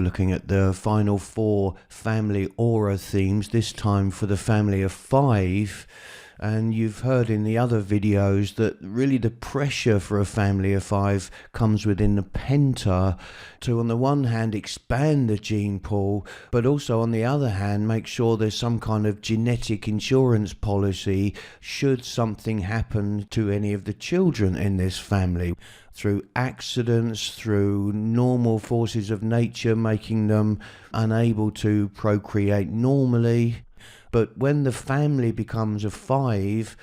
We're looking at the final 4 family aura themes, this time for the family of 5. And you've heard in the other videos that really the pressure for a family of 5 comes within the penta to, on the one hand, expand the gene pool, but also on the other hand, make sure there's some kind of genetic insurance policy should something happen to any of the children in this family. Through accidents, through normal forces of nature making them unable to procreate normally. But when the family becomes a 5,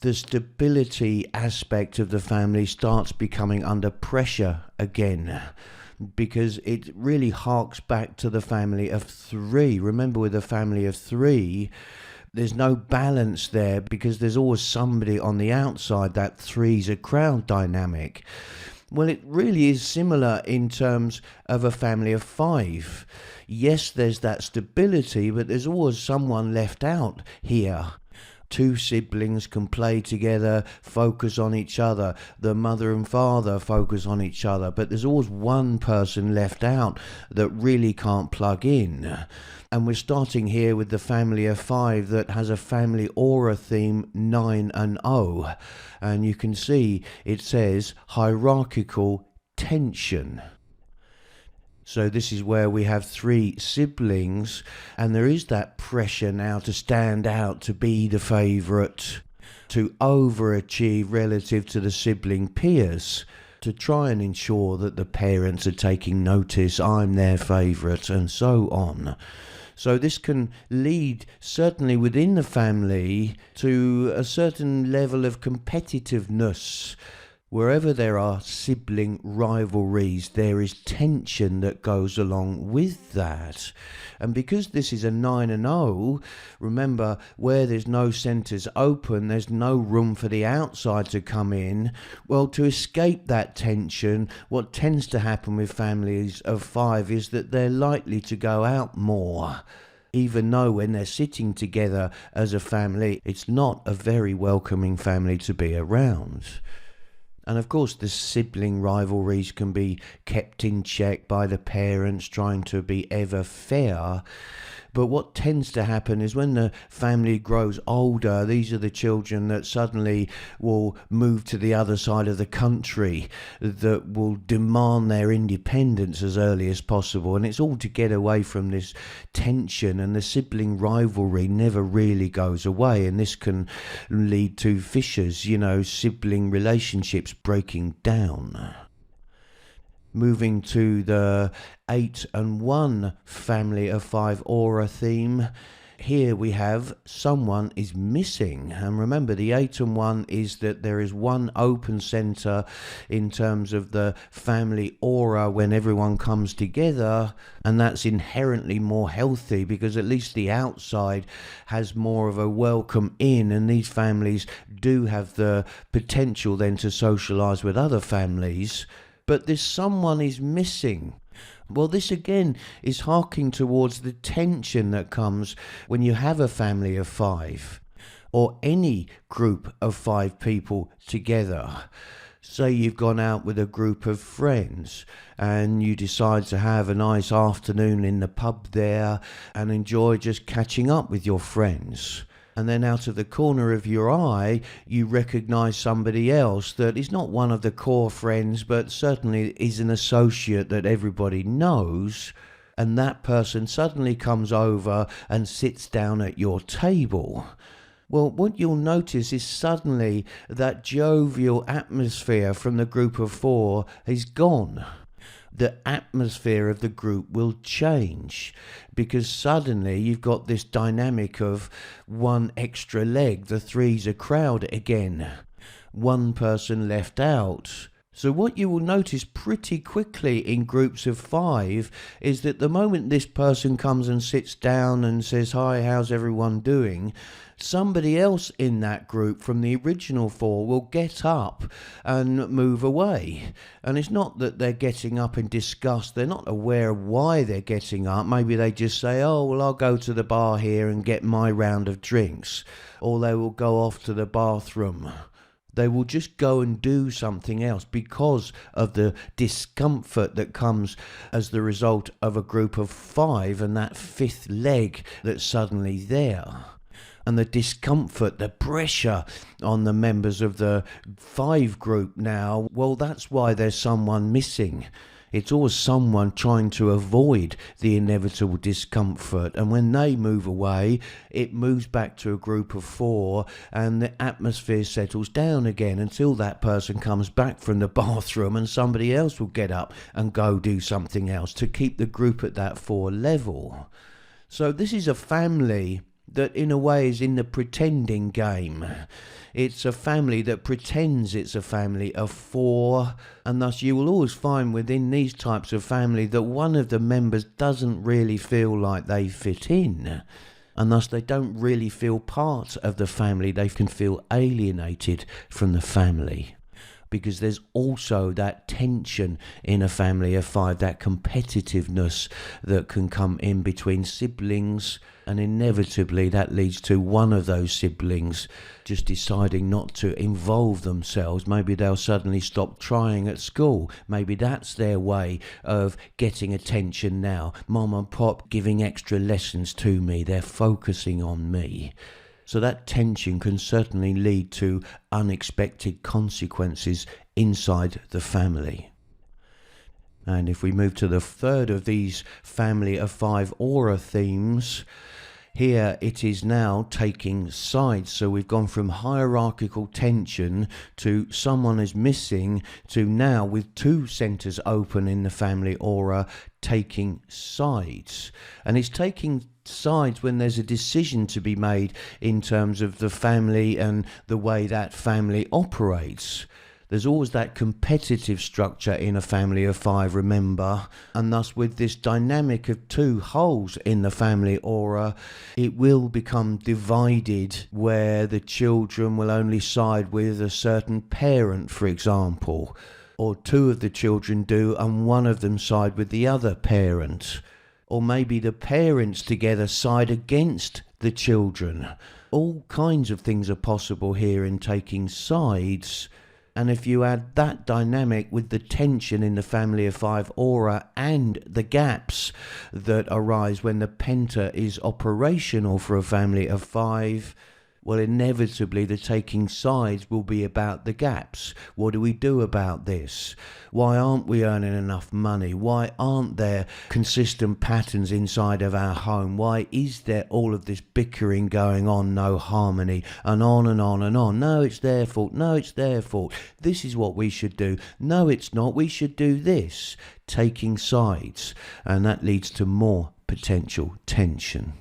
the stability aspect of the family starts becoming under pressure again, because it really harks back to the family of 3. Remember, with a family of 3, there's no balance there because there's always somebody on the outside. That 3's a crowd dynamic. Well, it really is similar in terms of a family of 5. Yes, there's that stability, but there's always someone left out here. 2 siblings can play together, focus on each other. The mother and father focus on each other, but there's always one person left out that really can't plug in. And we're starting here with the family of 5 that has a family aura theme 9 and 0. And you can see it says hierarchical tension. So this is where we have 3 siblings, and there is that pressure now to stand out, to be the favourite, to overachieve relative to the sibling peers, to try and ensure that the parents are taking notice, I'm their favourite, and so on. So this can lead, certainly within the family, to a certain level of competitiveness. Wherever there are sibling rivalries, there is tension that goes along with that. And because this is a 9 and 0, remember, where there's no centres open, there's no room for the outside to come in. Well, to escape that tension, what tends to happen with families of 5 is that they're likely to go out more. Even though when they're sitting together as a family, it's not a very welcoming family to be around. And of course, the sibling rivalries can be kept in check by the parents trying to be ever fair. But what tends to happen is when the family grows older, these are the children that suddenly will move to the other side of the country, that will demand their independence as early as possible. And it's all to get away from this tension, and the sibling rivalry never really goes away. And this can lead to fissures, sibling relationships breaking down. Moving to the 8 and 1 family of 5 aura theme, here we have someone is missing. And remember, the 8 and 1 is that there is one open centre in terms of the family aura when everyone comes together, and that's inherently more healthy because at least the outside has more of a welcome in, and these families do have the potential then to socialise with other families. But this someone is missing. Well, this again is harking towards the tension that comes when you have a family of 5 or any group of 5 people together. Say you've gone out with a group of friends and you decide to have a nice afternoon in the pub there and enjoy just catching up with your friends. And then out of the corner of your eye, you recognise somebody else that is not one of the core friends, but certainly is an associate that everybody knows. And that person suddenly comes over and sits down at your table. Well, what you'll notice is suddenly that jovial atmosphere from the group of 4 is gone. The atmosphere of the group will change because suddenly you've got this dynamic of one extra leg. The 3's a crowd again. One person left out. So what you will notice pretty quickly in groups of 5 is that the moment this person comes and sits down and says, "Hi, how's everyone doing?" somebody else in that group from the original 4 will get up and move away. And it's not that they're getting up in disgust. They're not aware of why they're getting up. Maybe they just say, "Oh, well, I'll go to the bar here and get my round of drinks." Or they will go off to the bathroom. They will just go and do something else because of the discomfort that comes as the result of a group of 5 and that 5th leg that's suddenly there. And the discomfort, the pressure on the members of the 5 group now, well, that's why there's someone missing. It's always someone trying to avoid the inevitable discomfort. And when they move away, it moves back to a group of 4 and the atmosphere settles down again until that person comes back from the bathroom and somebody else will get up and go do something else to keep the group at that 4 level. So this is a family that in a way is in the pretending game. It's a family that pretends it's a family of 4, and thus you will always find within these types of family that one of the members doesn't really feel like they fit in, and thus they don't really feel part of the family. They can feel alienated from the family. Because there's also that tension in a family of 5, that competitiveness that can come in between siblings, and inevitably that leads to one of those siblings just deciding not to involve themselves. Maybe they'll suddenly stop trying at school. Maybe that's their way of getting attention now. Mom and Pop giving extra lessons to me. They're focusing on me. So that tension can certainly lead to unexpected consequences inside the family. And if we move to the 3rd of these family of 5 aura themes, here it is now taking sides. So we've gone from hierarchical tension to someone is missing to now with 2 centers open in the family aura taking sides. And it's taking sides when there's a decision to be made in terms of the family and the way that family operates. There's always that competitive structure in a family of 5, remember, and thus with this dynamic of 2 holes in the family aura, it will become divided where the children will only side with a certain parent, for example, or 2 of the children do and one of them side with the other parent. Or maybe the parents together side against the children. All kinds of things are possible here in taking sides. And if you add that dynamic with the tension in the family of 5 aura and the gaps that arise when the penta is operational for a family of 5, well, inevitably the taking sides will be about the gaps. What do we do about this? Why aren't we earning enough money? Why aren't there consistent patterns inside of our home? Why is there all of this bickering going on, no harmony, and on and on and on? No, it's their fault. No, it's their fault. This is what we should do. No, it's not. We should do this. Taking sides. And that leads to more potential tension.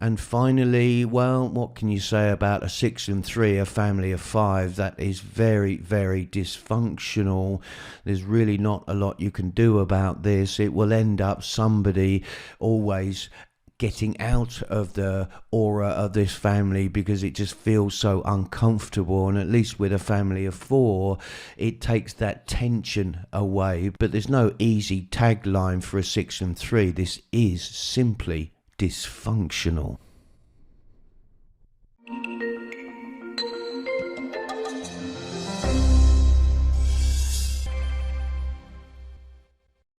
And finally, well, what can you say about a 6 and 3, a family of 5 that is very, very dysfunctional? There's really not a lot you can do about this. It will end up somebody always getting out of the aura of this family because it just feels so uncomfortable. And at least with a family of 4, it takes that tension away. But there's no easy tagline for a 6 and 3. This is simply dysfunctional.